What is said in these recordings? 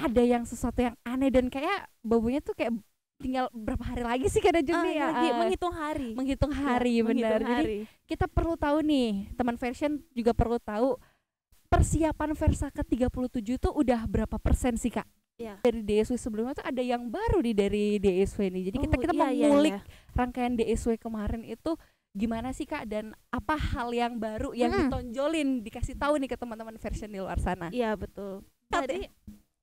ada yang sesuatu yang aneh dan kayak baunya tuh kayak tinggal berapa hari lagi sih Kak Dajung nih ya. lagi menghitung hari. Menghitung hari, Ya, benar. menghitung Jadi hari. kita perlu tahu nih, teman fashion juga perlu tahu persiapan Versa ke-37 tuh udah berapa persen sih Kak? Ya. Dari DSW sebelumnya tuh ada yang baru nih dari DSW nih. Jadi kita iya, mengulik iya. rangkaian DSW kemarin itu gimana sih Kak, dan apa hal yang baru yang ditonjolin, dikasih tahu nih ke teman-teman fashion di luar sana. Iya, betul.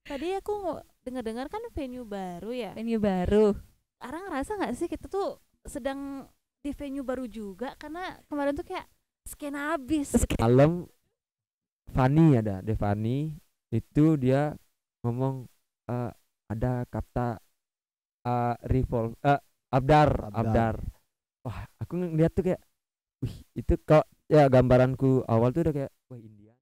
Tadi aku dengar-dengar kan venue baru ya. Venue baru. Arang ngerasa nggak sih kita tuh sedang di venue baru juga, karena kemarin tuh kayak skena habis. Malam Fanny ada Devani itu dia ngomong ada kata Abdar. Wah, aku ngeliat tuh kayak wih, itu kok ya gambaranku awal tuh udah kayak wah India.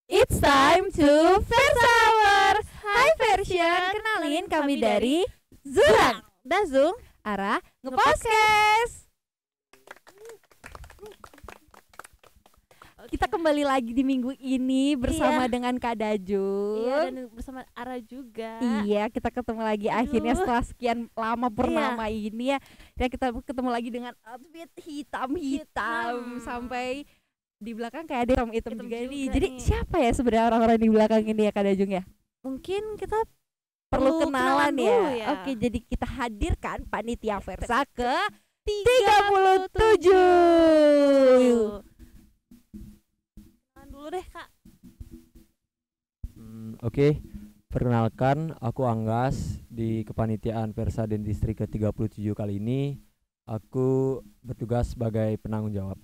It's time to Versa Hour. Hai Version, kenalin kami dari Zurang, Dazung, Ara, Ngepodcast. Kita kembali lagi di minggu ini bersama dengan Kak Dajung. Iya, dan bersama Ara juga. Iya, kita ketemu lagi akhirnya setelah sekian lama purnama ini ya. Dan kita ketemu lagi dengan outfit hitam-hitam sampai di belakang kayak ada hitam juga nih. Jadi siapa ya sebenarnya orang-orang di belakang ini ya Kak Dajung ya? Mungkin kita perlu kenalan dulu ya. Oke, jadi kita hadirkan panitia Versa ke 37. 37. Kenalan dulu deh Kak. Oke. Perkenalkan, aku Anggas di kepanitiaan Versa dan Distrik ke-37 kali ini. Aku bertugas sebagai penanggung jawab.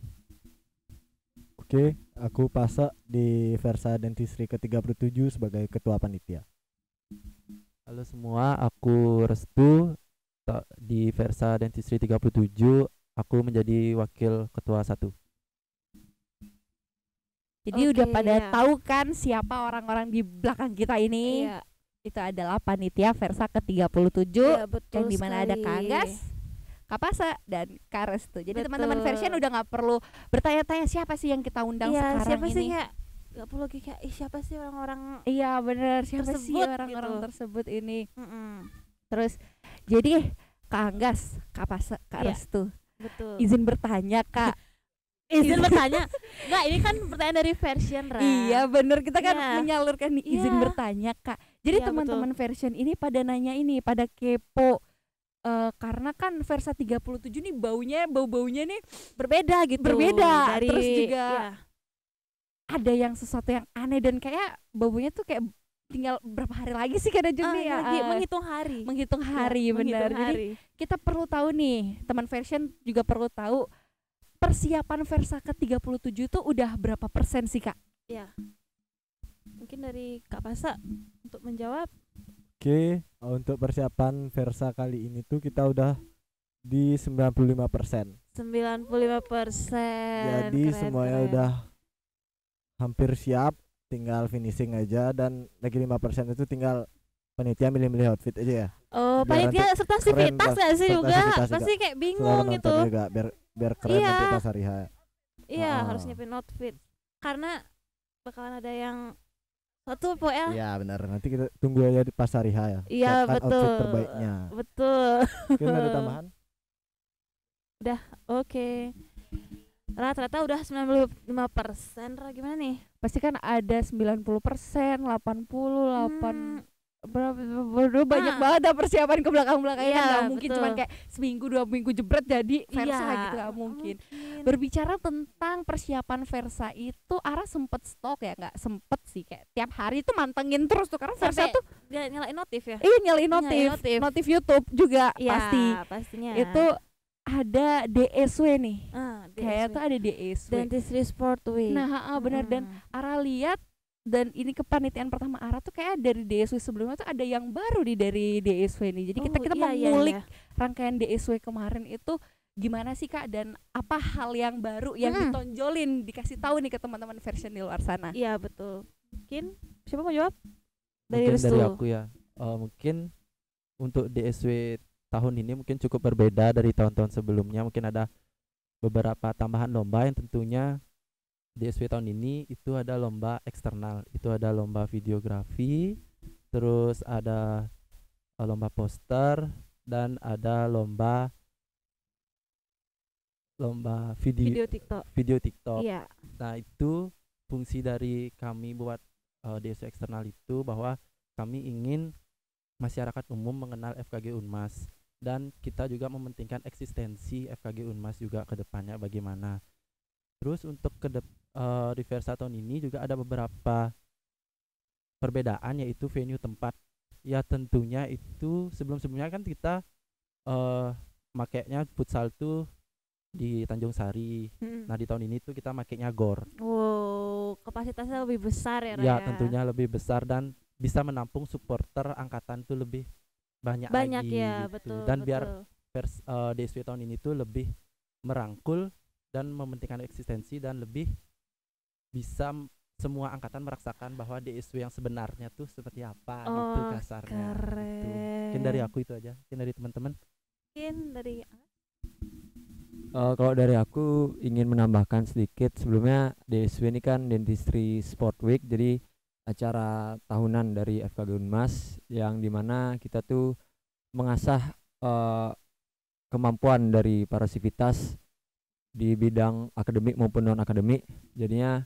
Oke, aku Pasa di Versa Dentistry ke-37 sebagai ketua panitia. Halo semua, aku Restu di Versa Dentistry 37. Aku menjadi wakil ketua 1. Jadi udah pada tahu kan siapa orang-orang di belakang kita ini? Iya. Itu adalah panitia Versa ke-37 Iya, betul yang dimana ada sekali. Kak Anggas, Kak Pasa dan Kak Restu. Jadi Betul. teman-teman Version udah nggak perlu bertanya-tanya siapa sih yang kita undang sekarang siapa ini. sih kayak gak perlu lagi kayak siapa sih orang-orang Iya bener, siapa sih tersebut orang-orang gitu. tersebut ini. Terus jadi Kak Anggas, Kak Pasa, Kak Iya. Restu, betul. izin bertanya Kak. Izin bertanya. Enggak, ini kan pertanyaan dari Version, Ra. Iya bener, kita kan Iya. menyalurkan nih izin Iya. bertanya Kak. Jadi Iya, teman-teman Version ini pada nanya ini, pada kepo. Karena kan Versa 37 nih bau-baunya nih berbeda gitu. Berbeda. Dari, Terus juga iya. ada yang sesuatu yang aneh dan kayak baunya tuh kayak tinggal berapa hari lagi sih Kak Dajung nih ya. lagi menghitung hari. Menghitung hari, Ya, benar. menghitung Jadi hari. kita perlu tahu nih, teman Version juga perlu tahu persiapan Versa ke-37 itu udah berapa persen sih Kak? Ya. Mungkin dari Kak Pasa untuk menjawab. Oke, untuk persiapan Versa kali ini tuh kita udah di 95%. 95%. Jadi semuanya udah hampir siap, tinggal finishing aja, dan lagi 5% itu tinggal panitia milih-milih outfit aja ya. Oh, Biar panitia nanti serta keren sivitas pas- nggak sih serta juga? sivitas juga. Pasti kayak Suara bingung penonton gitu. juga biar keren Iya. nanti pas hari H. Iya, Ah. harus nyiapin outfit. Karena bakalan ada yang satu pokoknya. Iya benar, nanti kita tunggu aja di pas hari H ya. Iya, Siapkan betul. outfit terbaiknya. Betul. Mungkin ada tambahan? Oke. Rata-rata udah 95%. Gimana nih? Pasti kan ada 90%, 80, 8 berapa banyak Ah. banget dah persiapan ke belakang-belakangnya Iya, kan nggak mungkin betul. cuman kayak seminggu 2 minggu jebret jadi Versa Iya, gitu nggak mungkin. Berbicara tentang persiapan Versa itu Ara sempet stok ya, nggak sempet sih, kayak tiap hari tuh mantengin terus tuh karena Versa Sampai tuh dia nyalain notif ya? nyalain Nyalain notif, notif. notif YouTube juga Iya, pasti. pastinya. Itu ada DSW nih, kayak DSW. tuh ada DSW. Dentistry Sport Week. Nah, benar, dan Ara lihat, dan ini kepanitiaan pertama Ara tuh kayak dari DSW sebelumnya tuh ada yang baru dari DSW nih. Jadi kita mau ngulik rangkaian DSW kemarin itu gimana sih Kak, dan apa hal yang baru yang ditonjolin, dikasih tahu nih ke teman-teman version di luar sana. Iya, betul. Mungkin siapa mau jawab? Mungkin Restu. dari aku ya. Mungkin untuk DSW tahun ini mungkin cukup berbeda dari tahun-tahun sebelumnya. Mungkin ada beberapa tambahan lomba yang tentunya DSW tahun ini itu ada lomba eksternal, itu ada lomba videografi, terus ada lomba poster, dan ada lomba Video TikTok. video TikTok. Iya. Nah, itu fungsi dari kami buat DSW eksternal itu bahwa kami ingin masyarakat umum mengenal FKG Unmas, dan kita juga mementingkan eksistensi FKG Unmas juga ke depannya bagaimana. Terus untuk di Versa tahun ini juga ada beberapa perbedaan, yaitu venue tempat. Ya tentunya itu sebelumnya kan kita makainya futsal tuh di Tanjung Sari. Nah, di tahun ini tuh kita makainya GOR. Wow, kapasitasnya lebih besar ya, Raya? Ya, tentunya lebih besar dan bisa menampung supporter angkatan tuh lebih banyak lagi ya, gitu. betul. Dan betul. biar DSW tahun ini tuh lebih merangkul dan mementingkan eksistensi, dan lebih bisa semua angkatan merasakan bahwa DSW yang sebenarnya tuh seperti apa gitu kasarnya. Keren. Gitu. Mungkin dari aku itu aja. Mungkin dari teman-teman. Mungkin dari Kalau dari aku ingin menambahkan sedikit, sebelumnya DSW ini kan Dentistry Sport Week, jadi acara tahunan dari FKG Unmas yang dimana kita tuh mengasah kemampuan dari para sivitas di bidang akademik maupun non akademik. Jadinya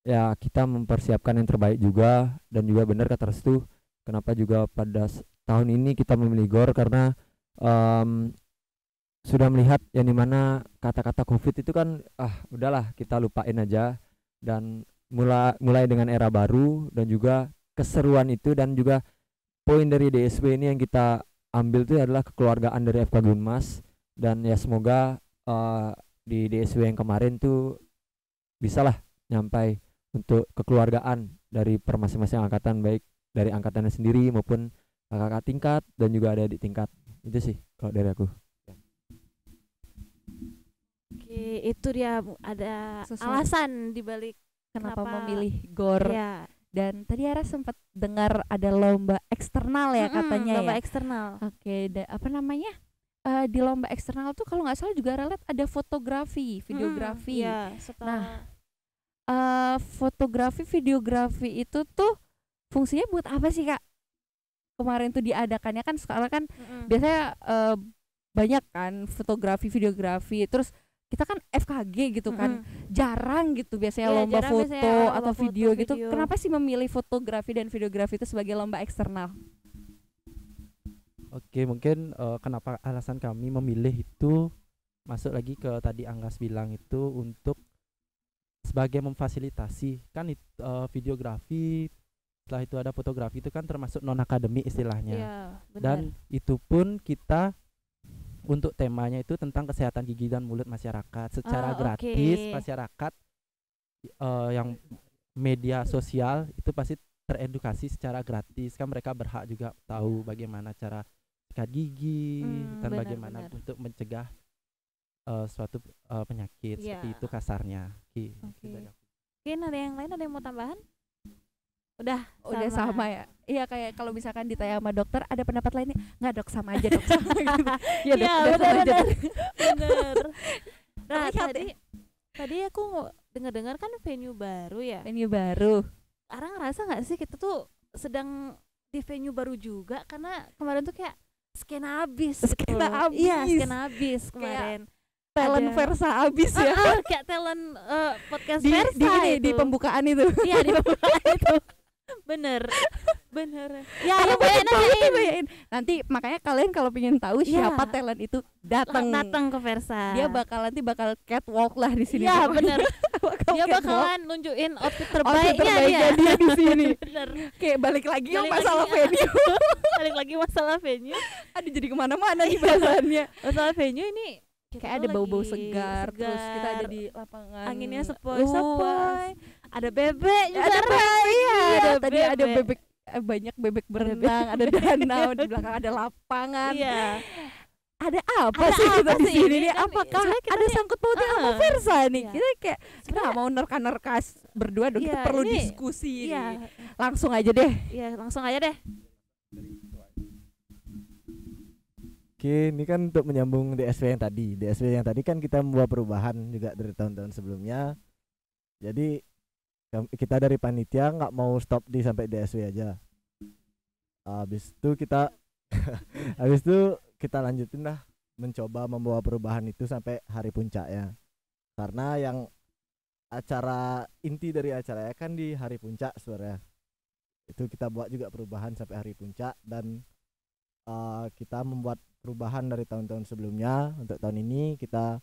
ya kita mempersiapkan yang terbaik juga, dan juga benar kata Restu, kenapa juga pada tahun ini kita memilih GOR karena sudah melihat yang dimana kata-kata COVID itu kan udahlah kita lupain aja, dan mulai dengan era baru, dan juga keseruan itu, dan juga poin dari DSW ini yang kita ambil itu adalah kekeluargaan dari FKG Unmas. Dan ya semoga di DSW yang kemarin tuh bisalah nyampai untuk kekeluargaan dari masing-masing angkatan, baik dari angkatannya sendiri maupun kakak tingkat dan juga ada di tingkat. Itu sih kalau dari aku. Oke, itu dia ada alasan dibalik kenapa memilih GOR. Ya. Dan tadi Ara sempat dengar ada lomba eksternal ya katanya lomba ya. eksternal. Oke, apa namanya? Di lomba eksternal tuh kalau nggak salah juga relate ada fotografi, videografi. Iya, Nah, fotografi, videografi itu tuh fungsinya buat apa sih Kak? Kemarin tuh diadakannya kan sekarang kan biasanya banyak kan fotografi, videografi, terus kita kan FKG gitu kan, jarang gitu biasanya lomba foto atau video gitu. Kenapa sih memilih fotografi dan videografi itu sebagai lomba eksternal? Oke, mungkin kenapa alasan kami memilih itu masuk lagi ke tadi Anggas bilang itu untuk sebagai memfasilitasi kan videografi, setelah itu ada fotografi itu kan termasuk non akademik istilahnya. Iya, benar. Dan itu pun kita untuk temanya itu tentang kesehatan gigi dan mulut masyarakat secara Oh, gratis. oke. Masyarakat yang media sosial itu pasti teredukasi secara gratis, kan mereka berhak juga tahu bagaimana cara sikat gigi dan benar, bagaimana benar. untuk mencegah suatu penyakit Iya. seperti itu kasarnya. Itu Oke. dari aku. Mungkin ada yang lain, ada yang mau tambahan? Udah sama ya. Iya, kayak kalau misalkan ditanya sama dokter ada pendapat lainnya, nggak dok sama aja dok sama gitu. Iya dok, Iya, udah sama aja benar-benar. dok. Bener. Nah, Terlihat tadi aku dengar-dengar kan venue baru ya. Venue baru. Ara ngerasa nggak sih kita tuh sedang di venue baru juga, karena kemarin tuh kayak skena abis gitu Skena loh. abis. Iya, skena abis kemarin. Talent Ada- Versa abis ya. Kayak talent podcast Di Versa ini di itu. pembukaan itu. Iya, di pembukaan itu. Bener. Ya, Ayo yang banyak nanyain. bayain. Nanti makanya kalian kalau pengen tahu Iya. siapa talent itu datang. Datang ke Versa. Dia bakal catwalk lah di sini. Iya, pokoknya. bener. Bakal Dia catwalk. bakalan nunjukin outfit Outfit terbaiknya terbaiknya dia di sini. Bener. Kayak balik lagi Balik masalah lagi, venue. Balik lagi masalah venue. Aduh jadi kemana-mana nih bahasannya. Masalah venue ini kita Kayak ada tuh bau-bau lagi segar, terus kita ada di lapangan. anginnya luas. sepoi-sepoi. Ada bebek juga. Ada bebek, iya. Ada Tadi ada bebek. bebek, banyak bebek berenang, ada danau, di belakang ada lapangan. Iya. Ada apa Ada sih kita apa di sih sini ini nih? kan? Apakah Sebenarnya kita ada nih- sangkut pautnya sama Heeh. Versa nih? Iya. Kita kayak kita nggak mau nerka-nerka berdua dong, kita Iya, perlu ini- diskusi Iya. nih. Langsung aja deh. Iya, langsung aja deh. Oke, ini kan untuk menyambung DSW yang tadi. DSW yang tadi kan kita membuat perubahan juga dari tahun-tahun sebelumnya. Jadi kita dari panitia nggak mau stop di sampai DSW aja. Habis itu kita habis itu kita lanjutin lah mencoba membawa perubahan itu sampai hari puncaknya. Karena yang acara inti dari acaranya kan di hari puncak sebenarnya. Itu kita buat juga perubahan sampai hari puncak, dan kita membuat perubahan dari tahun-tahun sebelumnya. Untuk tahun ini kita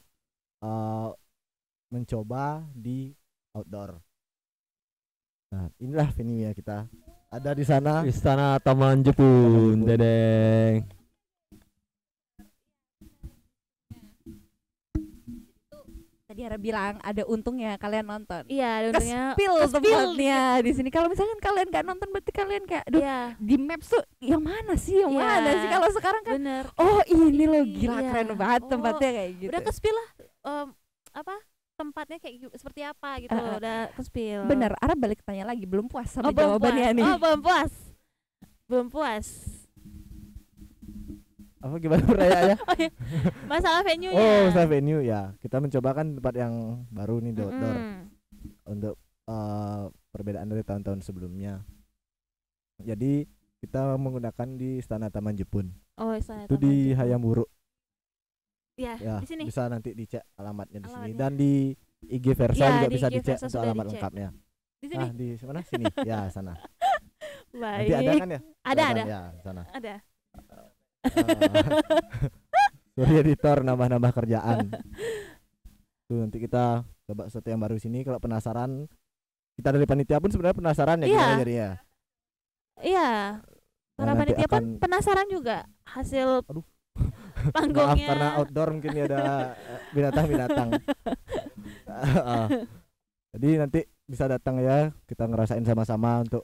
mencoba di outdoor. Nah, inilah venue-nya kita. Ada di sana. Istana Taman Jepun, dedeng. Tadi Ara bilang ada untungnya kalian nonton. Iya, ada untungnya. Spill Ke-spill tempatnya di sini. Kalau misalkan kalian nggak nonton berarti kalian kayak, aduh, Iya, di maps tuh yang mana sih, yang Iya. mana sih? Kalau sekarang kan, bener. oh ini loh gila Iya. keren banget Oh, tempatnya kayak gitu. Udah ke-spill lah. Apa? Tempatnya kayak seperti apa gitu. Udah ke-spill. Bener, Ara balik tanya lagi, belum puas sama Belum jawabannya puas. nih. Oh, belum puas. Belum puas. Apa gimana pertanyaannya? Masalah venue-nya. Oh, masalah venue ya. Kita mencoba kan tempat yang baru nih di outdoor Mm-mm. untuk perbedaan dari tahun-tahun sebelumnya. Jadi kita menggunakan di Istana Taman Jepun. Oh, saya Itu di Hayam Buruk. Ya, Ya, di sini. bisa nanti dicek alamatnya di sini, Alamatnya. dan di IG Versa Ya, juga di bisa IG dicek Versa untuk sudah alamat dicek. lengkapnya. Di sini. Nah, di mana? Sini. Ya, sana. Baik. Nanti ada kan ya? Ada, Kelihatan? ada. Ya, sana. Ada. Sorry editor, nambah-nambah kerjaan. Tuh, nanti kita coba sesuatu yang baru sini. Kalau penasaran, kita dari panitia pun sebenarnya penasaran ya Iya. gimana jadinya. Iya. Para Nah, nanti panitia pun akan- penasaran juga hasil Aduh. panggungnya. Maaf karena outdoor mungkin ya ada binatang-binatang. Jadi nanti bisa datang ya, kita ngerasain sama-sama untuk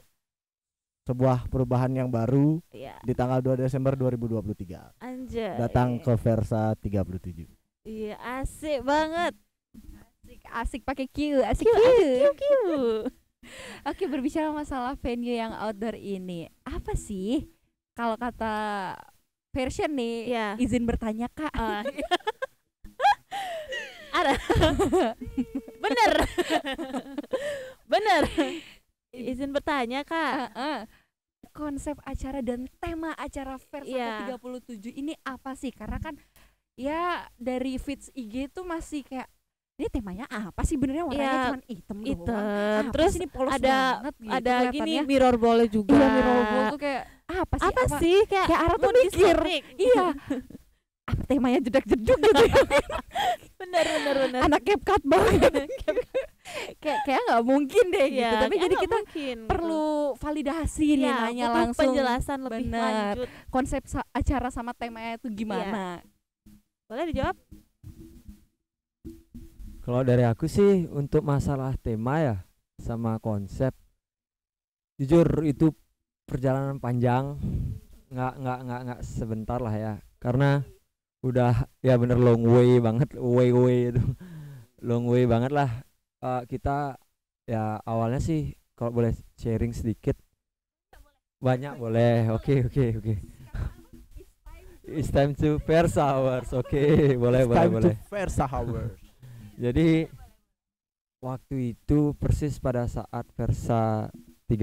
sebuah perubahan yang baru Iya, di tanggal 2 Desember 2023. anjay. Datang ke Versa 37. Iya, asik banget. Asik pakai Q, asik Q, Q. asik Q. Oke, berbicara masalah venue yang outdoor ini, apa sih kalau kata version nih, Iya. izin bertanya Kak? Ada. Bener. Bener. Izin bertanya, Kak. Konsep acara dan tema acara Versa Iya. ke-37 ini apa sih? Karena kan ya dari feeds IG itu masih kayak ini temanya apa sih, benernya warnanya Iya, cuma hitam doang. Hitam. Apa Terus sih ini polos ada banget gitu ada gini kelihatannya. mirror ball juga. Iya, mirror ball tuh kayak apa sih? Apa sih kayak Kayak Ara tuh mood mikir. diskotik. Iya. Apa temanya jedak-jeduk gitu ya. Bener. Anak CapCut banget. kayak nggak mungkin deh gitu. Iya, Tapi kayak jadi nggak kita mungkin gitu. perlu validasi nih, Iya, nanya butuh langsung penjelasan lebih Bener. lanjut. konsep acara sama temanya itu gimana. Boleh dijawab? Kalau dari aku sih untuk masalah tema ya sama konsep, jujur itu perjalanan panjang, nggak sebentar lah ya, karena udah ya bener long way banget, way itu long way banget lah. Kita ya awalnya sih kalau boleh sharing sedikit, banyak boleh, oke. It's time to Versa Hours, oke, boleh. Versa Hours. Jadi waktu itu persis pada saat Versa 36.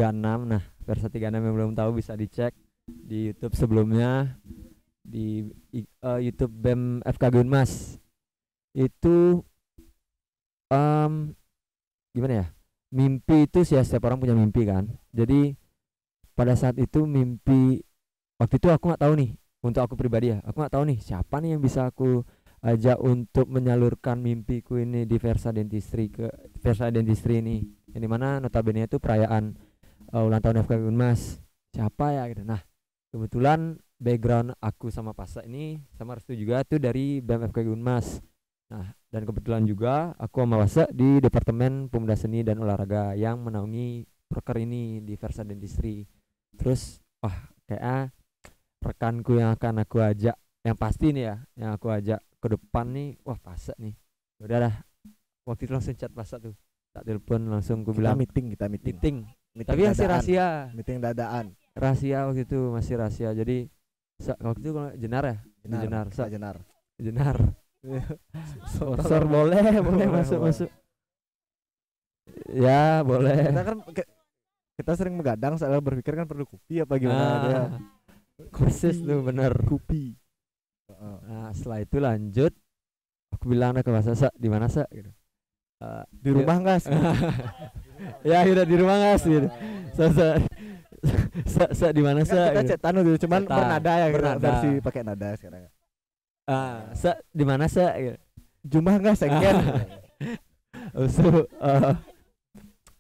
Nah, Versa 36 yang belum tahu bisa dicek di YouTube sebelumnya, di YouTube BEM FKG Unmas. Itu gimana ya? Mimpi itu sih, setiap orang punya mimpi kan. Jadi pada saat itu mimpi waktu itu aku nggak tahu nih, untuk aku pribadi ya, aku nggak tahu nih siapa nih yang bisa aku ajak untuk menyalurkan mimpiku ini di Versa Dentistry ini, yang dimana notabene itu perayaan ulang tahun FKG Unmas. Siapa ya gitu. Nah, kebetulan background aku sama Pasa ini sama Restu juga tuh dari BEM FKG Unmas. Nah, dan kebetulan juga aku sama Pasa di Departemen Pemuda Seni dan Olahraga yang menaungi proker ini di Versa Dentistry. Terus wah, kayak rekanku yang akan aku ajak, yang pasti nih ya, yang aku ajak ke depan nih, wah Pasa nih. Udah dah, waktu itu langsung chat Pasa tuh, tak telepon langsung aku bilang meeting. Tapi masih rahasia, meeting dadaan. rahasia waktu itu, masih rahasia. Jadi waktu itu kalau Jenar Sor boleh masuk ya boleh. Kita sering begadang soal berpikir kan perlu kopi apa gimana ya. Persis tuh bener Kopi. Nah, setelah itu lanjut, aku bilang ke Mas Sa, di mana Sa gitu. Di rumah nggak? Ya udah di rumah nggak gitu. Sa di mana Sa? Kita Gitu. cek tanu dulu, cuman Cetan, bernada ya, bernada. versi pakai nada sekarang. Sa di mana Sa gitu. Jumlah nggak sengken?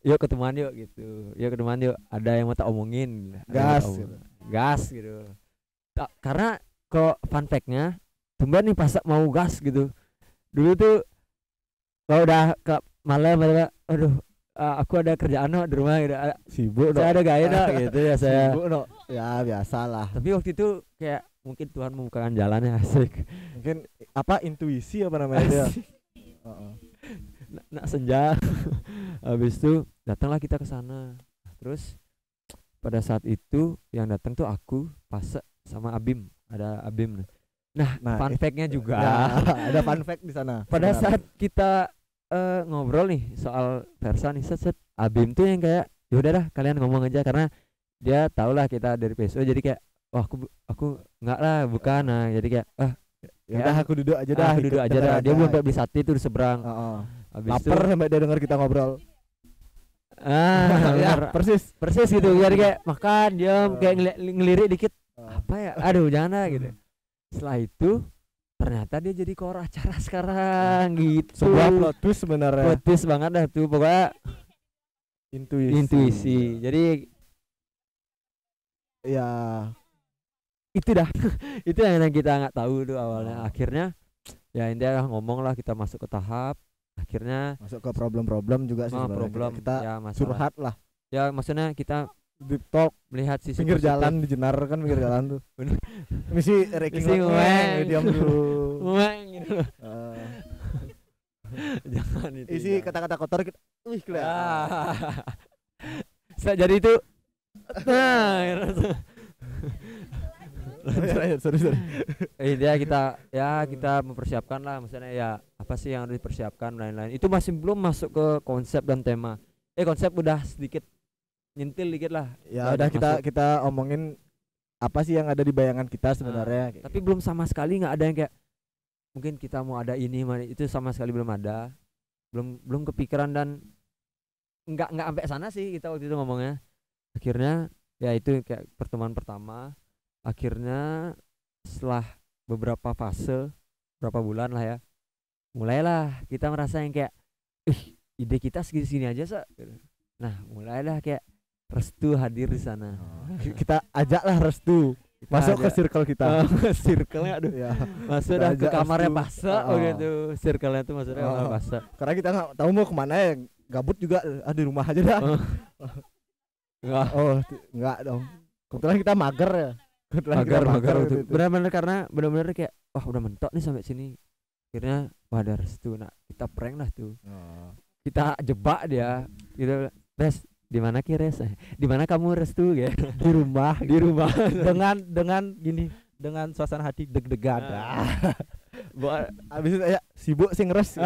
Yuk ketemuan yuk gitu. Yuk ketemuan yuk. Ada yang mau tak omongin. Gas gitu. Karena kok fun fact-nya tumben nih pas mau gas gitu. Dulu tuh kalau udah ke malam aduh aku ada kerjaan di rumah gitu. Sibuk Saya ada gaya gitu ya saya. Sibuk ya biasalah. Tapi waktu itu kayak mungkin Tuhan membukakan jalannya, asik. Mungkin apa intuisi apa namanya dia. Nak senja. Habis itu datanglah kita ke sana. Terus pada saat itu yang datang tuh aku, Pasa sama Abim. Ada Abim. Nah, fun fact-nya juga. Ada fun fact di sana. Pada saat kita ngobrol nih soal Versa nih, set Abim tuh yang kayak ya udah dah kalian ngomong aja, karena dia tahu lah kita dari PSO, jadi kayak wah aku enggak lah, bukan. Nah, jadi kayak ya udah aku duduk aja dah. Dia belum beli sate tuh di seberang. Lapar sampai dia dengar kita ngobrol. Ya, persis gitu. Jadi kayak makan diam, kayak ngelirik dikit. Apa ya? Aduh, jangan gitu. Setelah itu ternyata dia jadi core acara sekarang gitu. Sebuah plot twist sebenarnya. Plot twist banget dah tuh, pokoknya intuisi. Jadi ya itu dah. Itu yang kita nggak tahu tuh awalnya. Akhirnya ya intinya ngomong lah, kita masuk ke tahap. Akhirnya masuk ke problem juga sih sebenarnya. Problem kita ya, masalah. curhat lah. Ya maksudnya kita Deep talk melihat sisi pinggir positif. jalan di Jenar kan, pinggir jalan tuh. Bener. Misi ranking diam dulu. Gitu. Jangan itu. Isi kata-kata kotor kita. Wih, kelihatan. Jadi itu sorry. Dia kita mempersiapkan lah, misalnya ya apa sih yang harus dipersiapkan lain-lain. Itu masih belum masuk ke konsep dan tema. Konsep udah sedikit nyentil dikit lah. Ya udah kita omongin apa sih yang ada di bayangan kita sebenarnya. Tapi belum sama sekali nggak ada yang kayak mungkin kita mau ada ini, itu sama sekali belum ada. Belum kepikiran dan nggak sampai sana sih kita waktu itu ngomongnya. Akhirnya ya itu kayak pertemuan pertama. Akhirnya setelah beberapa fase, berapa bulan lah ya, mulailah kita merasa yang kayak ide kita segini aja Nah mulailah kayak Restu hadir di sana. Kita ajaklah Restu. Masuk ke circle kita. circle-nya aduh. Ya. Masuk Kita dah ke ajak kamarnya restu. Pasa Oh. gitu. Circle-nya tuh maksudnya Oh. kamar Pasa. Karena kita nggak tahu mau kemana ya. Gabut juga, di rumah aja dah. Enggak. Oh, enggak dong. Kebetulan kita mager ya. Kebetulan kita Magar waktu itu. itu. Benar-benar karena benar-benar kayak wah udah mentok nih sampai sini. Akhirnya wah ada restu. Nah, kita prank lah tuh. Oh. Kita jebak dia. Gitu. Res, di mana Ki Res? Di mana kamu restu ya? Di rumah, Di rumah. dengan gini, dengan suasana hati deg-degan. Buat Habis itu ya sibuk sih ngeres.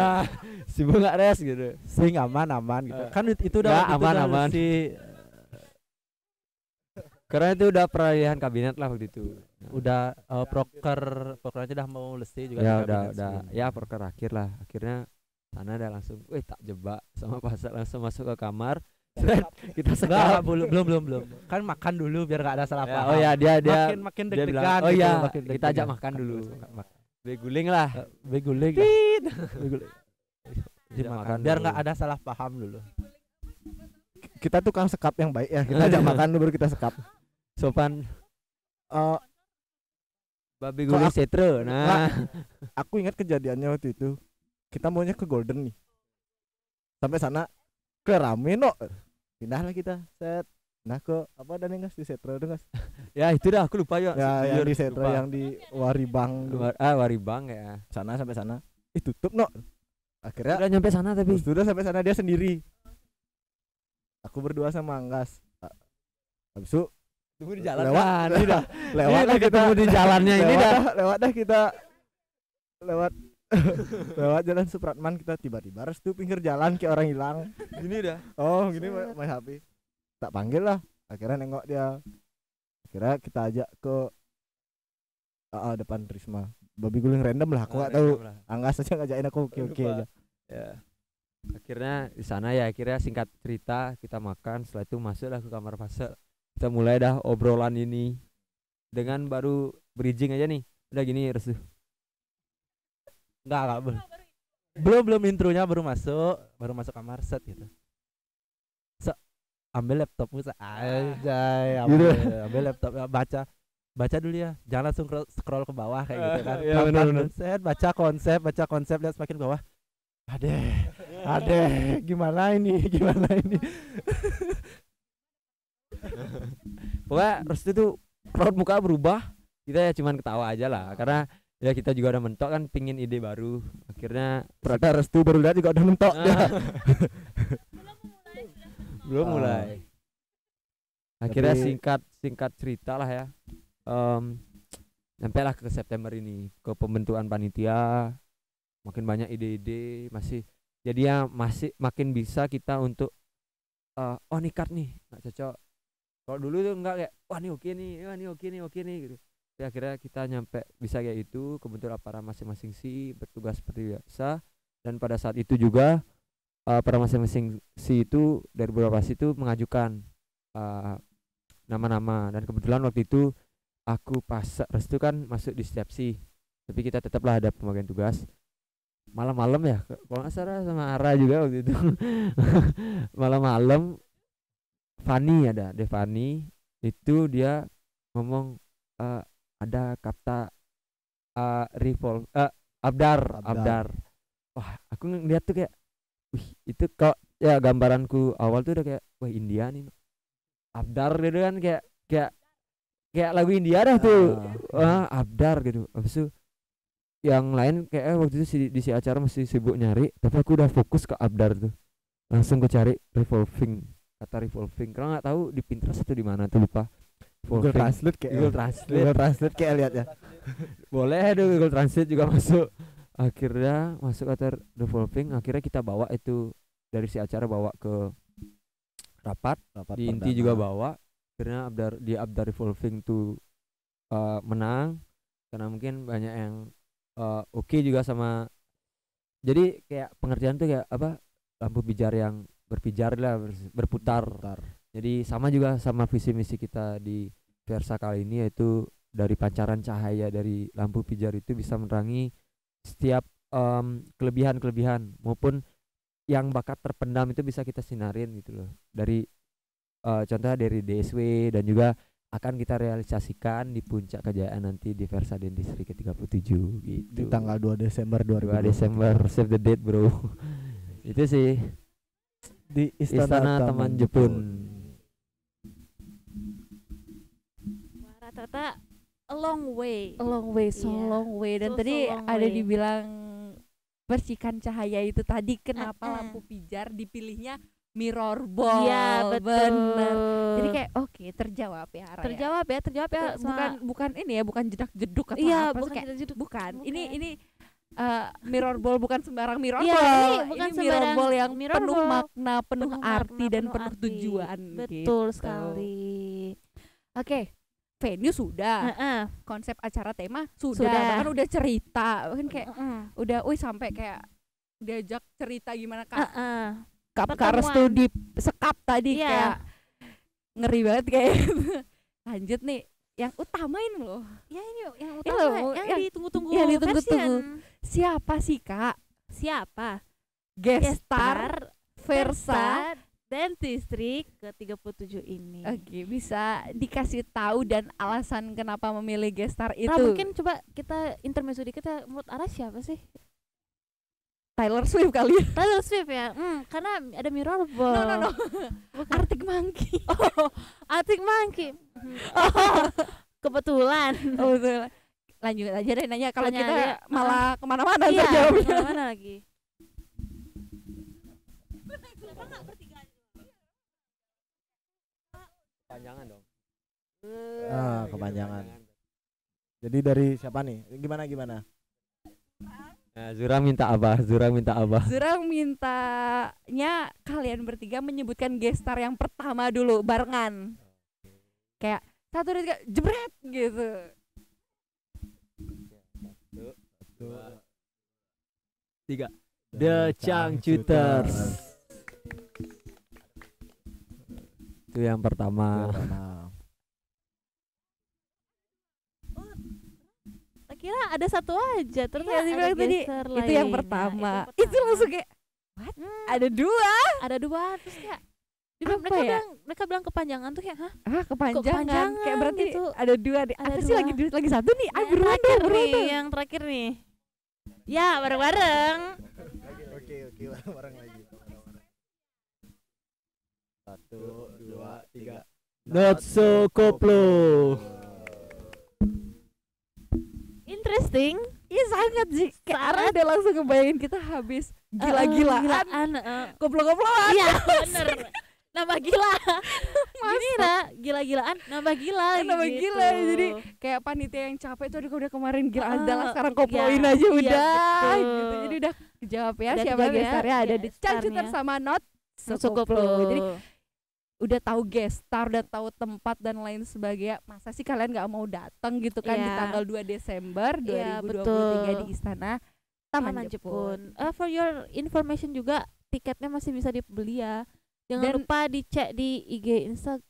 sibuk nggak res gitu. Sing aman gitu. Kan itu udah Nggak, itu aman, udah aman. Karena itu udah peralihan kabinet lah waktu itu. udah prokernya udah mau selesai juga Ya di udah kabinet udah sebelumnya. ya proker akhir lah. Akhirnya sana ada langsung, wih tak jebak sama Pasar langsung masuk ke kamar. Seret, kita Enggak, sekap. belum. Kan makan dulu biar gak ada salah Ya, paham. oh ya dia makin dia deg-degan. bilang, oh gitu, ya makin kita ajak deg-degan. makan dulu. Makan. Beguling lah. Beguling. Beguling. Jadi Ajak makan makan biar dulu. nggak ada salah paham dulu. Kita tukang sekap yang baik ya. Kita ajak makan dulu baru kita sekap. Sopan Eh, babi Kok guling aku- setro. Nah, aku ingat kejadiannya waktu itu. Kita maunya ke Golden nih. Sampai sana ke rame no. Pindah lah kita. Set. Nah ke apa dan yang di Setro itu nggak? ya itu dah aku lupa ya. Ya yang Jujur, di Setro lupa. yang di Waribang dulu. Waribang ya. Sana sampai sana. Tutup no. Akhirnya Udah nyampe sana tapi sudah sampai sana dia sendiri. Aku berdua sama Anggas. Habis itu tunggu di jalan lewat. kan. Ini dah. lewat Ini dah dah ketemu di jalannya ini dah. lewat dah kita lewat lewat jalan Supratman kita tiba-tiba restu pinggir jalan kayak orang hilang. Gini dah. Oh gini main HP. Tak panggil lah. Akhirnya nengok dia. Akhirnya kita ajak ke depan Risma. Babi guling random lah. Aku nggak tahu. Anggas aja ngajakin aku oke aja. Ya. Akhirnya di sana ya akhirnya singkat cerita kita makan, setelah itu masuklah ke kamar fase. Kita mulai dah obrolan ini dengan baru bridging aja nih. Udah gini restu. Enggak belum intronya baru masuk kamar set gitu. Ambil laptopmu aja, ambil laptop baca dulu ya, jangan langsung scroll ke bawah kayak gitu kan. Iya, benar. Set baca konsep lihat semakin ke bawah. Adeh, gimana ini? Pokoknya restu tuh raut muka berubah. Kita ya cuman ketawa aja lah karena ya kita juga udah mentok kan pingin ide baru. Akhirnya Ternyata restu baru lihat juga udah mentok dia. belum Ah. mulai. Akhirnya Tapi- singkat cerita lah ya. Sampai lah ke September ini ke pembentukan panitia, makin banyak ide-ide masih jadi ya masih makin bisa kita untuk oh nikat nih nggak cocok. Kalau dulu tuh enggak kayak wah ini oke nih gitu. Tapi akhirnya kita nyampe bisa kayak itu kebetulan para masing-masing si bertugas seperti biasa dan pada saat itu juga para masing-masing si itu dari beberapa si itu mengajukan nama-nama dan kebetulan waktu itu aku pas restu kan masuk di setiap si tapi kita tetaplah ada pembagian tugas malam-malam ya kalau nggak salah sama Ara juga waktu itu malam-malam Fani ada Devani itu dia ngomong ada kata Abdar. Wah aku ngeliat tuh kayak wih itu kok ya gambaranku awal tuh udah kayak wah India nih Abdar gitu kan kayak lagu India dah tuh Abdar gitu. Habis itu yang lain kayak waktu itu di si acara masih sibuk nyari tapi aku udah fokus ke Abdar tuh langsung ku cari kata revolving karena nggak tahu di Pinterest atau di mana tuh lupa. Google Translate kayak Google Translate kayak lihat ya. boleh dong Google Translate juga masuk. Akhirnya masuk kata revolving, akhirnya kita bawa itu dari si acara bawa ke rapat di inti juga bawa. Akhirnya Abdar revolving tuh menang karena mungkin banyak yang oke juga sama. Jadi kayak pengertian tuh kayak apa lampu pijar yang berpijar lah berputar. Jadi sama juga sama visi misi kita di Versa kali ini yaitu dari pancaran cahaya dari lampu pijar itu bisa menerangi setiap kelebihan maupun yang bakat terpendam itu bisa kita sinarin gitu loh. Dari contohnya dari DSW dan juga akan kita realisasikan di puncak kejayaan nanti di Versa Dentistry ke-37 gitu. Di tanggal 2 Desember 2 2020. Desember, save the date bro. Itu sih Di Istana Taman Jepun. Wah, rata-rata a long way. A long way, so Iya. long way. Dan So tadi long ada way. dibilang percikan cahaya itu tadi kenapa Uh-uh. lampu pijar dipilihnya mirror ball. Iya, betul. Bener. Jadi kayak oke, terjawab ya Ara ya. terjawab ya Bukan ini ya, bukan jedak-jeduk atau iya, apa. bukan Kayak, jeduk. bukan. Bukan. Ini mirror ball bukan sembarang mirror Iya, ball. ini bukan Ini mirror sembarang ball yang mirror penuh ball. makna, penuh arti dan makna, penuh arti. tujuan. Betul gitu. sekali. Oke, venue sudah, Heeh. konsep acara tema sudah, Sudah. bahkan udah cerita, bahkan kayak Heeh. udah, sampai kayak diajak cerita gimana Kak Heeh. Kak Pertemuan. Restu di sekap tadi Iya. kayak ngeri banget kayak lanjut nih yang utamain loh, Ya ini yang Ini utama loh, yang yang- ditunggu-tunggu. yang ditunggu-tunggu. fashion. siapa sih Kak Siapa? gestar Versa? Dentistry ke-37 ini. Oke, bisa dikasih tahu dan alasan kenapa memilih gestar itu? Nah, mungkin coba kita intermezzo dikit ya, menurut Ara siapa sih? Taylor Swift kali ya? Taylor Swift ya. Karena ada mirror ball. No. Bukan. Arctic Monkey. Oh, Arctic Monkey. Oh, kebetulan. Oh, betul. Lanjut aja deh nanya, kalau Tanya kita aja. malah kemana-mana Iya, ntar jawabnya. mana lagi? Kepanjangan dong. Kepanjangan. Jadi dari siapa nih? Gimana? Nah, Zurang minta apa? Zurang mintanya kalian bertiga menyebutkan gestar yang pertama dulu barengan. Kayak 1, 2, 3 jebret gitu. 3. The Changcuters. Itu yang pertama. Kira ada satu aja, ternyata Iya, dia bilang tadi, geser itu yang lain. pertama. Nah, itu Itu langsung kayak ada dua. ada dua terus kayak Apa mereka ya? mereka bilang kepanjangan tuh kayak hah? Kepanjangan. Kepanjangan Kayak berarti gitu. ada dua. Ada Apa sih dua. lagi satu nih? Yang Buruan terakhir dong. nih, yang terakhir nih. Ya, bareng-bareng. Oke, bareng lagi. 1, 2, 3. Not so koplo. Interesting. Iya sangat sih. Kayak Ara udah langsung ngebayangin kita habis gila-gilaan. Goblok-goblokan. Iya, bener. Nambah gila. Gini lah, gila-gilaan, nambah gila. Nambah gitu. gila, jadi kayak panitia yang capek tuh udah kemarin gila adalah sekarang iya, koploin aja iya, udah betul. gitu. Jadi udah kejawab ya Udah siapa kejawab ya, gestarnya, ada ya, di Changcuter gestarnya. sama Not Sokoplo. Sokoplo. Jadi udah tahu gestar, udah tahu tempat dan lain sebagainya. Masa sih kalian nggak mau datang gitu kan di Iya. tanggal 2 Desember Iya, 2023 betul. di Istana Taman Taman Jepun. Jepun. For your information juga tiketnya masih bisa dibeli ya. Jangan Dan- lupa dicek di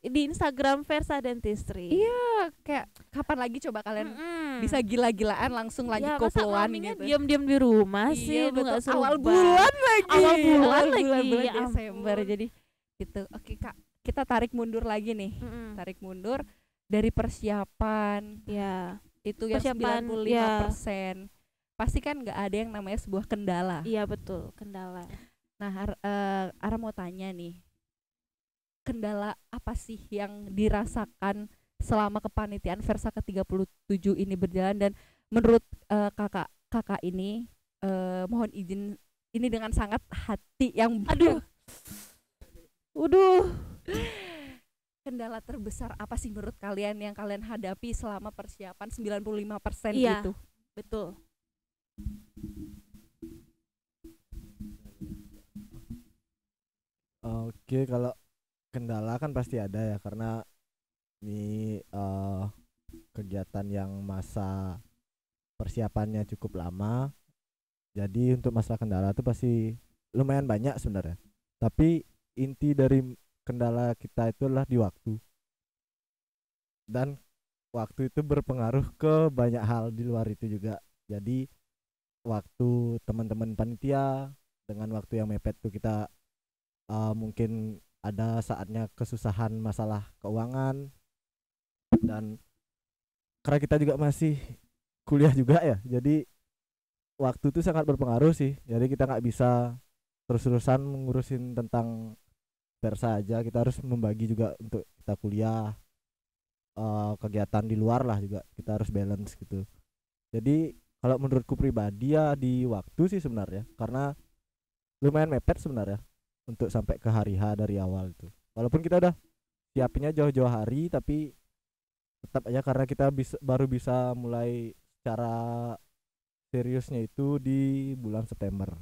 di Instagram Versa Dentistry. Iya, kayak kapan lagi coba kalian bisa gila-gilaan langsung lagi ya, masa koploan ngalaminnya gitu. diam-diam di rumah Iya, sih, lu betul. nggak seru Awal banget. bulan lagi. Awal bulan lagi, bulan ya Desember. ampun. Jadi gitu. Oke, Kak. Kita tarik mundur lagi nih. Mm-mm. Tarik mundur dari persiapan Ya, itu yang Persiapan, 95%. Pasti kan nggak ada yang namanya sebuah kendala. iya betul, kendala. Nah, Ara mau tanya nih. Kendala apa sih yang dirasakan selama kepanitiaan Versa ke-37 ini berjalan, dan menurut kakak ini mohon izin ini dengan sangat hati yang Waduh. Kendala terbesar apa sih menurut kalian yang kalian hadapi selama persiapan 95% Iya. itu? Betul. Oke, kalau kendala kan pasti ada ya, karena ini kegiatan yang masa persiapannya cukup lama. Jadi untuk masalah kendala itu pasti lumayan banyak sebenarnya. Tapi inti dari kendala kita itu adalah di waktu. Dan waktu itu berpengaruh ke banyak hal di luar itu juga. Jadi waktu teman-teman panitia dengan waktu yang mepet tuh kita mungkin ada saatnya kesusahan masalah keuangan. Dan karena kita juga masih kuliah juga ya, jadi waktu itu sangat berpengaruh sih. Jadi kita nggak bisa terus-terusan ngurusin tentang Versa aja, kita harus membagi juga untuk kita kuliah, kegiatan di luar lah juga kita harus balance gitu. Jadi kalau menurutku pribadi ya di waktu sih sebenarnya, karena lumayan mepet sebenarnya untuk sampai ke hari H dari awal itu. Walaupun kita udah siapinnya jauh-jauh hari, tapi tetap aja karena kita baru bisa mulai secara seriusnya itu di bulan September.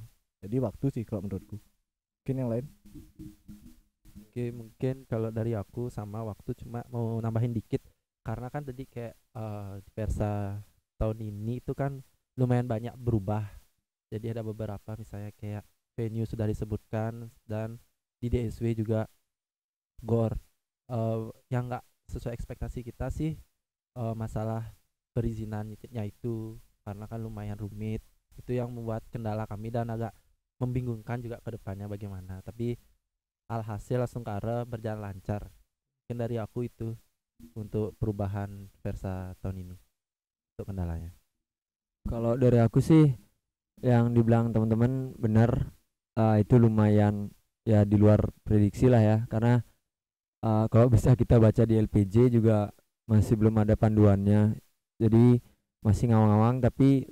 Jadi waktu sih kalau menurutku. Mungkin yang lain. Oke, mungkin kalau dari aku sama waktu cuma mau nambahin dikit karena kan tadi kayak Versa tahun ini itu kan lumayan banyak berubah. Jadi ada beberapa misalnya kayak venue sudah disebutkan dan di DSW juga GOR yang enggak sesuai ekspektasi kita sih masalah perizinannya itu karena kan lumayan rumit. Itu yang membuat kendala kami dan agak membingungkan juga ke depannya bagaimana. Tapi alhasil langsung ke arah berjalan lancar. Mungkin dari aku itu untuk perubahan Versa tahun ini untuk kendalanya. Kalau dari aku sih yang dibilang teman-teman benar, itu lumayan ya di luar prediksi lah ya, karena kalau bisa kita baca di LPJ juga masih belum ada panduannya, jadi masih ngawang-ngawang. Tapi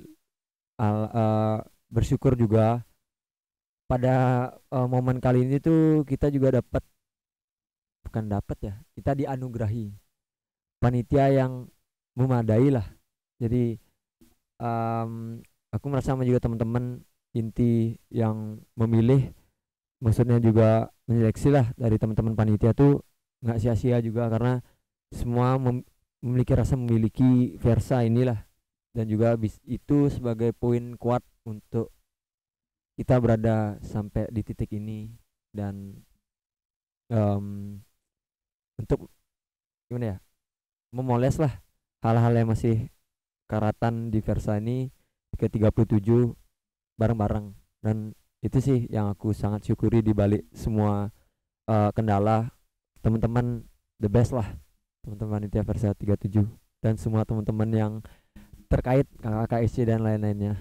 bersyukur juga pada momen kali ini tuh kita juga bukan dapat ya, kita dianugerahi panitia yang memadai lah. Jadi aku merasa sama juga teman-teman inti yang memilih, maksudnya juga menyeleksi lah dari teman-teman panitia tuh nggak sia-sia juga, karena semua memiliki Versa inilah, dan juga itu sebagai poin kuat untuk kita berada sampai di titik ini. Dan untuk gimana ya, memoles lah hal-hal yang masih karatan di Versa ini ke 37 bareng-bareng. Dan itu sih yang aku sangat syukuri di balik semua kendala. Teman-teman the best lah, teman-teman panitia Versa 37 dan semua teman-teman yang terkait kakak IC dan lain-lainnya.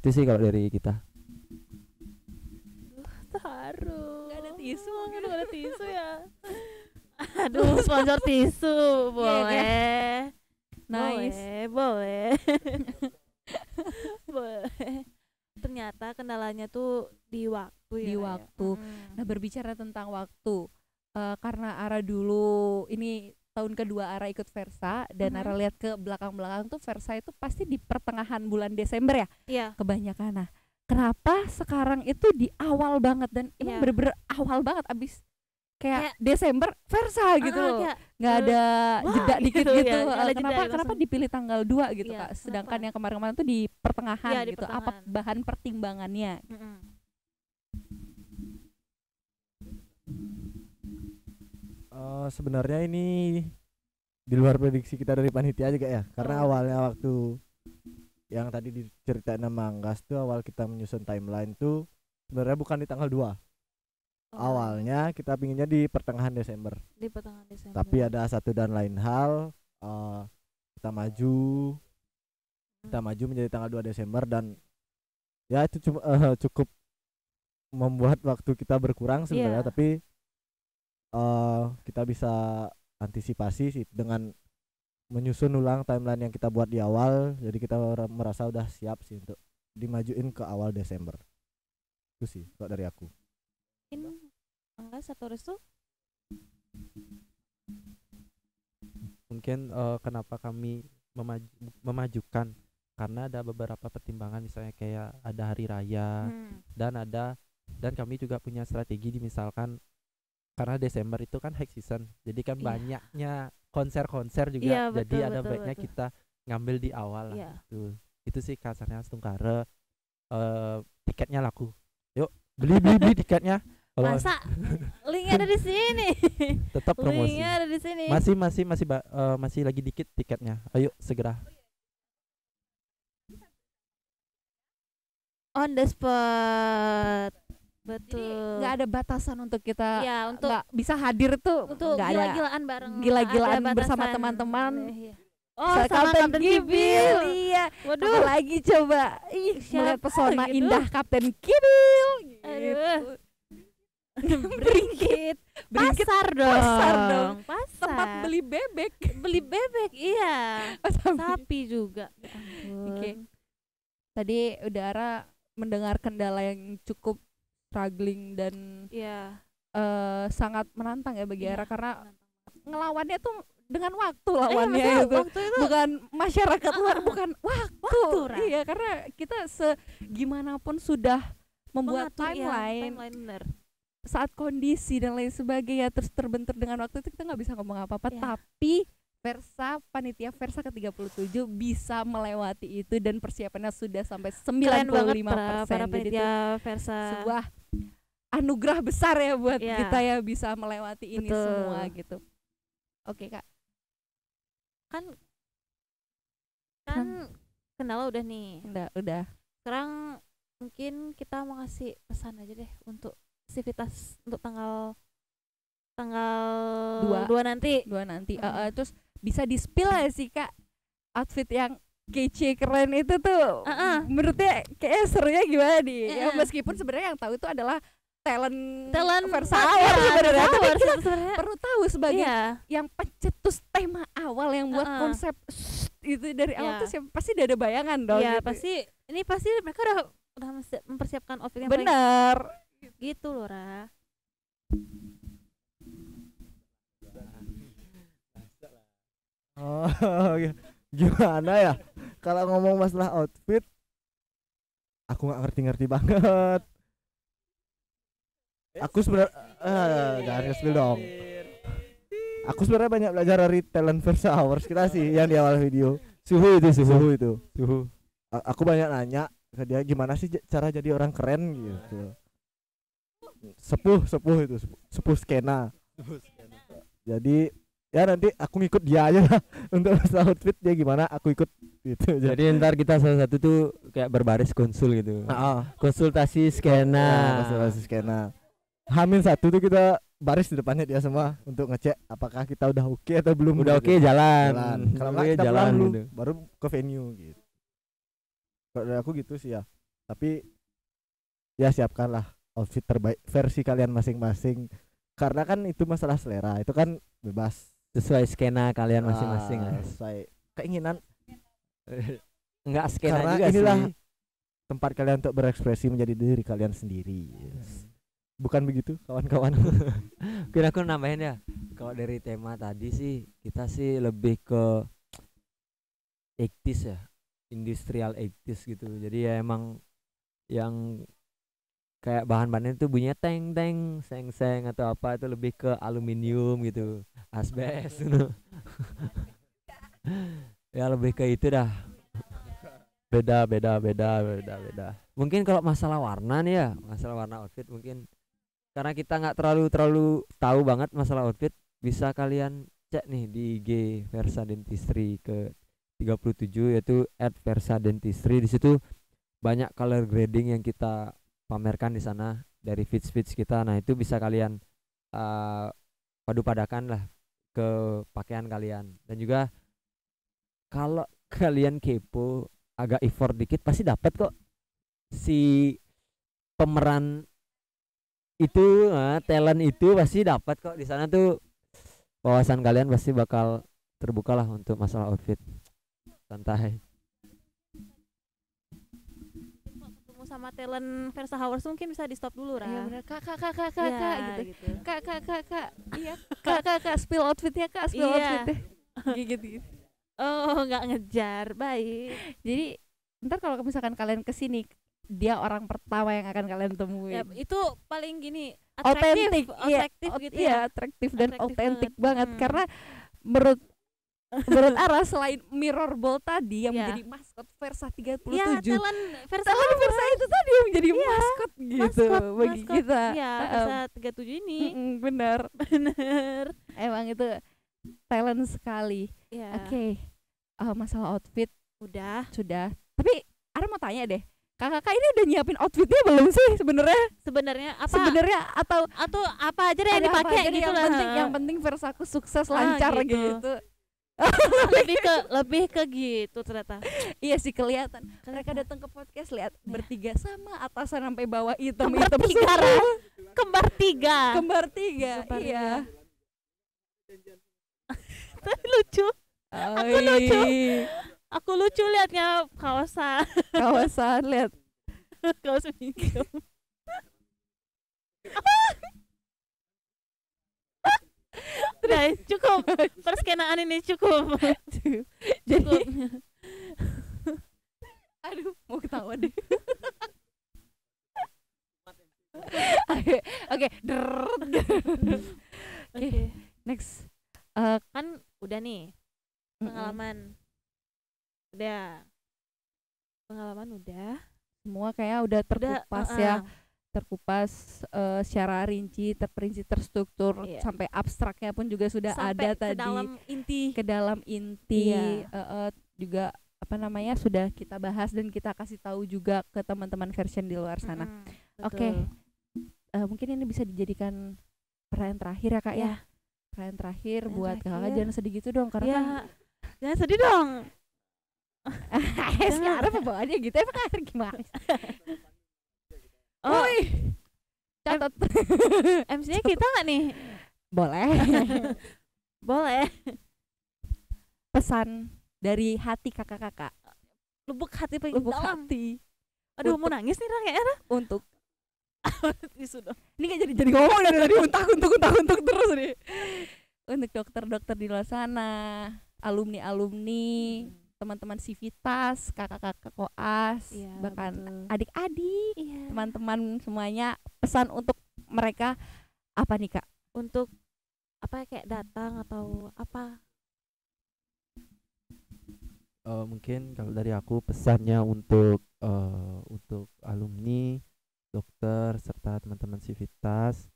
Itu sih kalau dari kita. Haru. Nggak ada tisu, Nggak ada tisu ya. Aduh, sponsor tisu boleh. Nice. Boleh. Boleh. Ternyata kendalanya tuh di waktu ya. Di waktu. Nah, berbicara tentang waktu, karena Ara dulu ini tahun kedua Ara ikut Versa dan Ara lihat ke belakang-belakang tuh Versa itu pasti di pertengahan bulan Desember ya. Iya. Kebanyakan. Nah, kenapa sekarang itu di awal banget dan emang bener-bener awal banget abis kayak Desember Versa gitu loh, nggak ada jeda dikit gitu. Kenapa dipilih tanggal 2 gitu Kak, sedangkan yang kemarin-kemarin tuh di pertengahan gitu. Apa bahan pertimbangannya? Sebenarnya ini di luar prediksi kita dari panitia juga ya, karena awalnya waktu yang tadi diceritain sama Anggas tuh, awal kita menyusun timeline tuh sebenarnya bukan di tanggal 2. Awalnya kita pinginnya di pertengahan Desember. Tapi ada satu dan lain hal, kita maju menjadi tanggal 2 Desember, dan ya itu cukup membuat waktu kita berkurang sebenarnya. Tapi kita bisa antisipasi sih dengan menyusun ulang timeline yang kita buat di awal. Jadi kita merasa udah siap sih untuk dimajuin ke awal Desember. Itu sih kalau dari aku. Anggas atau Restu? Mungkin kenapa kami memajukan, karena ada beberapa pertimbangan, misalnya kayak ada hari raya dan kami juga punya strategi misalkan karena Desember itu kan high season, jadi kan banyaknya konser-konser juga, jadi ada baiknya kita ngambil di awal lah. Itu sih kasarnya Stungkare. Tiketnya laku, yuk beli tiketnya. Masa linknya ada di sini. Tetap promosi. Linknya ada di sini. Masih lagi dikit tiketnya, ayo segera. On the spot. Betul. Nggak ada batasan untuk kita ya untuk nggak bisa hadir tuh, untuk nggak ada gila-gilaan bareng, gila-gilaan ada bersama batasan. teman-teman. Iya. Oh, sama Kapten Kibil. Kibil. Iya. Waduh, Lagi coba melihat Siapa pesona gitu? indah Kapten Kibil. Aduh. Gitu. Bringkit. Bringkit Pasar dong. pasar dong. Pasar. tempat beli bebek. beli bebek, iya. Sapi. Sapi juga. Ya ampun. Oke. Tadi udara mendengar kendala yang cukup struggling dan Iya. sangat menantang ya bagi Iya, Era karena menantang. ngelawannya tuh dengan waktu Iya, lawannya maksudnya itu. waktu itu Bukan masyarakat luar, bukan waktu. waktu, Ra. Iya, karena kita gimana pun sudah membuat mengatur, iya, timeline bener. saat kondisi dan lain sebagainya terus terbentur dengan waktu itu kita nggak bisa ngomong apa-apa. Iya. Tapi panitia Versa ke-37 bisa melewati itu dan persiapannya sudah sampai Keren banget 95%. para Jadi itu panitia Versa. sebuah anugerah besar ya buat Iya. kita ya bisa melewati ini Betul. semua gitu. Oke, Kak. Kan kendala udah nih. Udah. Sekarang mungkin kita mau ngasih pesan aja deh untuk aktivitas untuk tanggal Dua. nanti. Dua nanti. Terus bisa di-spill ya sih, Kak, outfit yang kece keren itu tuh. Menurutnya kayak serunya gimana nih? Ya meskipun sebenarnya yang tahu itu adalah talent Versa Hour sebenarnya. Tapi kita perlu tahu sebagai yang pencetus tema awal yang buat konsep itu dari awal tuh siapa, pasti udah ada bayangan dong. Iya, gitu. pasti mereka udah mempersiapkan outfit yang paling Bener. gitu loh, Ra. Oh, gimana ya? Kalau ngomong masalah outfit, aku nggak ngerti-ngerti banget. Aku sebenarnya, jangan spill dong. Aku sebenarnya banyak belajar dari talent Versa Hours kita sih yang di awal video. Suhu itu. Aku banyak nanya ke dia gimana sih cara jadi orang keren gitu. Sepuh skena. Jadi ya nanti aku ngikut dia aja lah untuk masalah outfit dia gimana aku ikut gitu. Jadi ntar kita salah satu tuh kayak berbaris konsul gitu. Konsultasi skena. Konsultasi skena. Hamin satu tuh kita baris di depannya dia semua untuk ngecek apakah kita udah oke atau belum. Udah gitu. oke, jalan. Kalau nggak Oke, kita jalan pulang dulu, gitu. baru ke venue gitu. Kalau dari aku gitu sih ya. Tapi ya siapkanlah outfit terbaik versi kalian masing-masing. Karena kan itu masalah selera, itu kan bebas. Sesuai skena kalian masing-masing lah. Sesuai keinginan. Enggak skena Karena juga inilah sih. tempat kalian untuk berekspresi menjadi diri kalian sendiri. Yes. Bukan begitu kawan-kawan? Mungkin aku nambahin ya. Kalau dari tema tadi sih kita sih lebih ke 80s ya, industrial 80s gitu. Jadi ya emang yang kayak bahan-bahannya itu bunyinya teng teng seng seng atau apa itu lebih ke aluminium gitu, asbes gitu. Ya lebih ke itu dah. Beda. Mungkin kalau masalah warna nih ya, masalah warna outfit mungkin karena kita nggak terlalu tahu banget masalah outfit, bisa kalian cek nih di IG Versa Dentistry ke 37 yaitu @versadentistry. Di situ banyak color grading yang kita pamerkan di sana dari fits kita. Nah, itu bisa kalian padu padakan lah ke pakaian kalian. Dan juga kalau kalian kepo agak effort dikit pasti dapat kok si pemeran itu, talent itu pasti dapat kok di sana tuh. Wawasan kalian pasti bakal terbuka lah untuk masalah outfit. Santai. Ketemu sama talent Versa Hours mungkin bisa di stop dulu, Ra. Iya benar. Kak Ya, gitu. Kak. Iya. Kak spill outfitnya, Kak, spill Iya. outfitnya. Gitu. Oh, nggak ngejar, baik. Jadi ntar kalau misalkan kalian kesini, dia orang pertama yang akan kalian Ya, temuin. itu paling gini Otentik, atraktif gitu iya, ya. atraktif dan Atraktif otentik banget. banget. Karena menurut Ara selain mirror ball tadi yang Iya. menjadi maskot Versa 37, Iya, talent Versa talent Versa itu tadi yang menjadi maskot gitu bagi maskot. kita. Iya, Versa 37 ini. Bener. Bener. Emang itu talent sekali. Iya. Oke. Masalah outfit Udah. sudah. Tapi Ara mau tanya deh. Kakak ini udah nyiapin outfitnya belum sih sebenarnya? Sebenarnya apa? Sebenarnya atau Apa aja deh yang ada apa dipakai aja nih gitu yang lah. penting yang penting Versaku sukses Ah, lancar gitu. gitu. lebih ke gitu ternyata. Iya sih kelihatan. Mereka datang ke podcast lihat Ya. bertiga sama atasan sampai bawah hitam Kembar hitam tiga, semua. Ren. Kembar tiga. Kembar tiga. Kembar Iya. Tapi lucu. Aku lucu. Aku lucu liatnya kawasan Kawasan lihat. kaos minjem. Udah cukup. Perskenaan ini cukup. Jadi Cukup. aduh mau ketawa deh. Oke, oke. Oke. Next. Kan udah nih pengalaman. Udah. Pengalaman udah. Semua kayak udah terkupas ya. Terkupas secara rinci, terperinci, terstruktur Iya. sampai abstraknya pun juga sudah Sampai ada ke tadi. dalam inti. Ke dalam inti Iya. juga apa namanya sudah kita bahas dan kita kasih tahu juga ke teman-teman version di luar sana. Oke. Mungkin ini bisa dijadikan pertanyaan terakhir ya kak ya. Pertanyaan terakhir Pertanyaan buat kakak terakhir. jangan sedih gitu dong karena Ya. kan Jangan sedih dong. sekarang pembawaannya gitu emang akhir gimana? Oh, Woi, catat. MC-nya kita nggak nih? Boleh. Boleh. Pesan dari hati kakak-kakak, Lubuk hati paling lubuk dalam. hati Aduh, mau Untuk- nangis nih kayaknya. untuk Tisu dong. ini kan jadi ngomong dari tadi untak terus nih. Untuk dokter-dokter di luar sana, alumni-alumni, teman-teman Civitas, kakak-kakak koas, Iya, bahkan betul. adik-adik, Iya. teman-teman semuanya, pesan untuk mereka apa nih kak? Untuk apa kayak datang atau apa? Mungkin kalau dari aku pesannya untuk alumni, dokter serta teman-teman Civitas,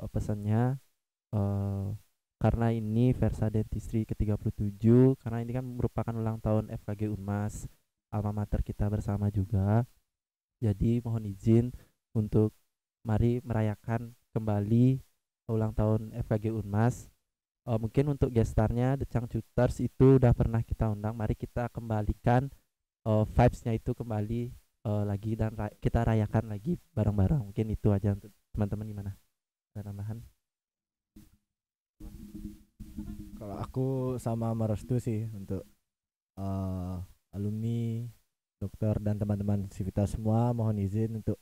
pesannya karena ini Versa Dentistry ke-37, karena ini kan merupakan ulang tahun FKG Unmas, alma mater kita bersama juga. Jadi mohon izin untuk mari merayakan kembali ulang tahun FKG Unmas. Mungkin untuk gestarnya The Changcuters itu udah pernah kita undang. Mari kita kembalikan vibes-nya itu kembali lagi dan kita rayakan lagi bareng-bareng. Mungkin itu aja untuk teman-teman. Gimana? Ada tambahan? Kalau aku sama merestu sih untuk alumni, dokter dan teman-teman Civitas semua mohon izin untuk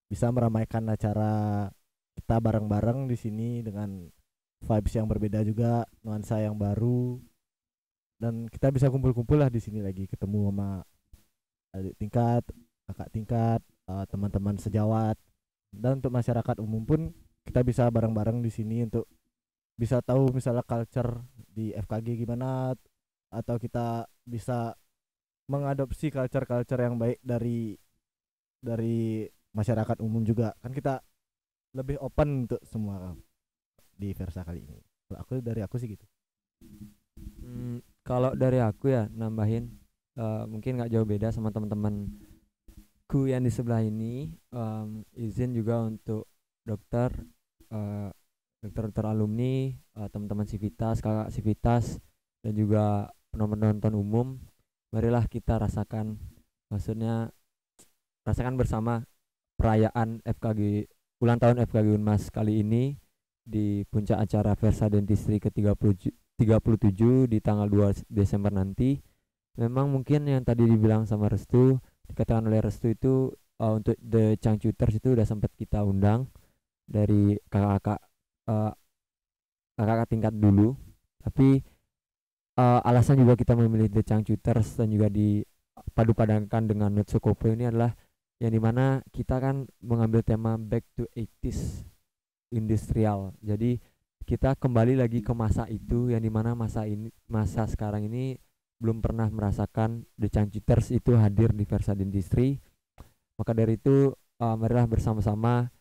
bisa meramaikan acara kita bareng-bareng di sini dengan vibes yang berbeda juga, nuansa yang baru, dan kita bisa kumpul-kumpul lah di sini lagi, ketemu sama adik tingkat, kakak tingkat, teman-teman sejawat, dan untuk masyarakat umum pun kita bisa bareng-bareng di sini untuk bisa tahu misalnya culture di FKG gimana, atau kita bisa mengadopsi culture yang baik dari masyarakat umum juga, kan kita lebih open untuk semua di Versa kali ini. Kalau dari aku sih gitu. Kalau dari aku ya nambahin, mungkin nggak jauh beda sama teman-temanku yang di sebelah ini. Izin juga untuk dokter, dokter alumni, teman-teman Civitas, kakak Civitas, dan juga penonton umum. Marilah kita rasakan, maksudnya rasakan bersama perayaan FKG ulang tahun FKG Unmas kali ini di puncak acara Versa Dentistry ke-37 di tanggal 2 Desember nanti. Memang mungkin yang tadi dibilang sama Restu, dikatakan oleh Restu itu untuk The Changcuters itu udah sempat kita undang dari kakak-kakak tingkat dulu. Tapi alasan juga kita memilih The Changcuters dan juga dipadu-padankan dengan Nutsu Koplo ini adalah yang dimana kita kan mengambil tema back to 80s industrial. Jadi kita kembali lagi ke masa itu, yang dimana masa sekarang ini belum pernah merasakan The Changcuters itu hadir di Versa Dentistry. Maka dari itu marilah bersama-sama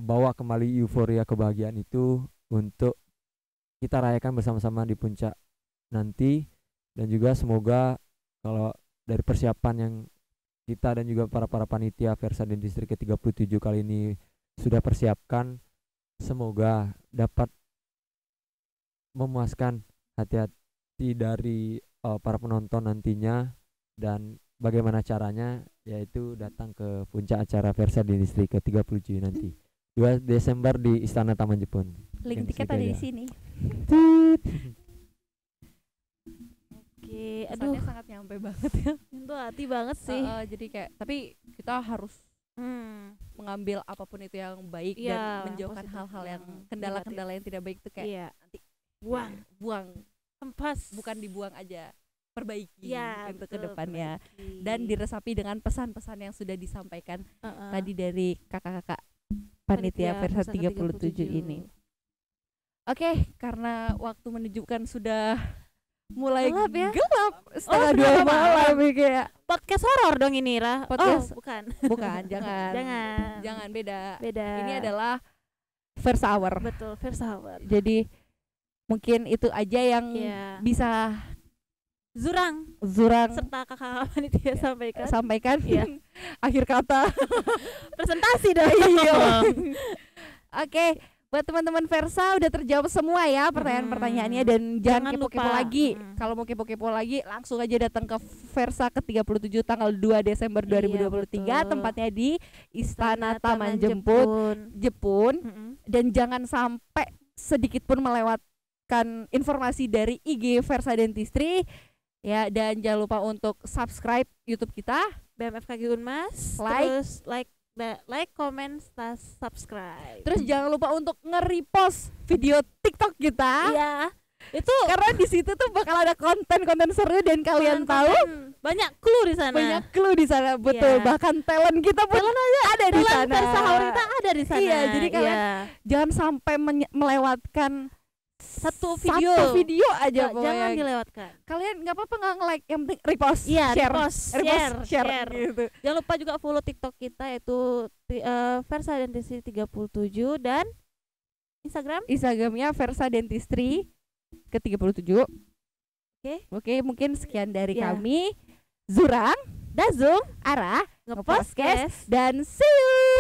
bawa kembali euforia kebahagiaan itu untuk kita rayakan bersama-sama di puncak nanti. Dan juga semoga kalau dari persiapan yang kita dan juga para panitia Versa Dentistry ke-37 kali ini sudah persiapkan, semoga dapat memuaskan hati-hati dari para penonton nantinya. Dan bagaimana caranya, yaitu datang ke puncak acara Versa Dentistry ke-37 nanti 2 Desember di Istana Taman Jepun. Link Mungkin tiket segitu ada di aja. sini. Oke, Aduh, aduh, sangat nyampe banget ya. itu hati banget sih. Jadi kayak tapi kita harus mengambil apapun itu yang baik Iya, dan menjauhkan positif hal-hal yang yang kendala-kendala yang tidak baik itu kayak Iya, nanti buang, buang bukan dibuang aja, perbaiki Iya, untuk betul, kedepannya perbaiki. dan diresapi dengan pesan-pesan yang sudah disampaikan Heeh. tadi dari kakak-kakak panitia Versa 37 ini. Oke, karena waktu menunjukkan sudah mulai Gelap ya? gelap setengah Oh, dua setengah malam ya, kayak Podcast horor dong ini, Ra. Podcast- Oh, bukan. bukan jangan Jangan. beda. Beda. Ini adalah Versa Hour. betul Versa Hour. Jadi mungkin itu aja yang Iya. bisa Zurang Zurang serta kakak panitia sampaikan. sampaikan. Iya. Akhir kata. Presentasi dong. Iya. Oke, buat teman-teman Versa udah terjawab semua ya pertanyaan-pertanyaannya, dan jangan Jangan kepo-kepo lupa. lagi. Kalau mau kepo-kepo lagi langsung aja datang ke Versa ke-37 tanggal 2 Desember 2023, Iya, betul. tempatnya di Istana Taman Jepun. Jepun. Mm-mm. Dan jangan sampai sedikit pun melewatkan informasi dari IG Versa Dentistry ya, dan jangan lupa untuk subscribe YouTube kita. BMFKG Unmas. Like. Terus like, comment, subscribe. Terus jangan lupa untuk nge-repost video TikTok kita. Iya. Itu Karena di situ tuh bakal ada konten-konten seru dan kalian tahu banyak clue di sana. banyak clue di sana, betul. Iya. Bahkan talent kita pun ada di Talent sana. Versa Hour kita ada di sana. Iya, jadi kalian Iya. jangan sampai melewatkan Satu satu video aja Jangan pokoknya. dilewatkan. Kalian nggak apa-apa nggak nge-like, yang penting repost, Iya, share, repost, share. gitu. Jangan lupa juga follow TikTok kita, yaitu Versa Dentistry 37, dan Instagram. Instagramnya Versa Dentistry ke-37. Oke. Oke, mungkin sekian dari Ya. kami. Zurang, Dazung Ara, Ngepodcast. dan see you.